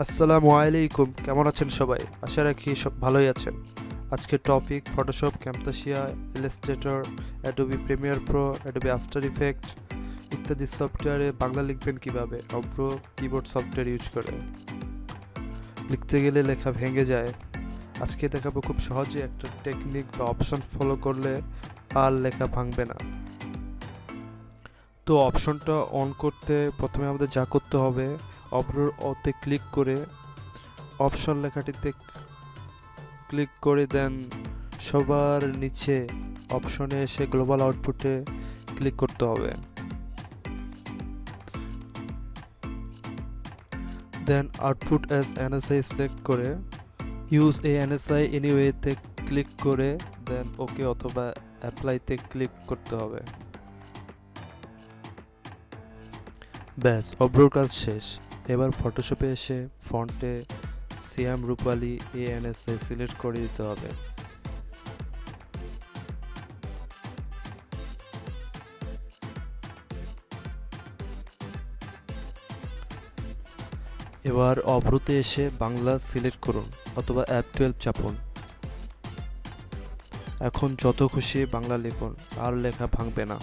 আসসালামু আলাইকুম, কেমন আছেন সবাই? আশা রাখি সব ভালোই আছেন। আজকের topic Photoshop, ক্যামতাসিয়া, Illustrator, Adobe Premiere Pro, Adobe after effect ইত্যাদি সফটওয়্যারে বাংলা লিখবেন কিভাবে অভ্র কিবোর্ড সফটওয়্যার ইউজ করে। লিখতে গেলে লেখা ভেঙে যায়। আজকে দেখাবো খুব সহজে একটা টেকনিক বা অপশন ফলো করলে আর লেখা ভাঙবে না। তো অপশনটা অন করতে প্রথমে আমাদের যা করতে হবে, অভ্রর অতে ক্লিক করে অপশন লেখাটিতে ক্লিক করে দেন সবার নিচে অপশনে এসে গ্লোবাল আউটপুটে ক্লিক করতে হবে। দেন আউটপুট অ্যাজ এনএসআই সিলেক্ট করে ইউজ এ এনএসআই এনিওয়েতে ক্লিক করে দেন ওকে অথবা অ্যাপ্লাইতে ক্লিক করতে হবে। ব্যাস, অভ্রর কাজ শেষ। এবার ফটোশপে এসে ফন্টে সিয়াম রূপালী এএনএসআই সিলেক্ট করে দিতে হবে। এবার অভ্রতে এসে বাংলা সিলেক্ট করুন অথবা F12 চাপুন। এখন যত খুশি বাংলা লিখুন, আর লেখা ভাঙবে না।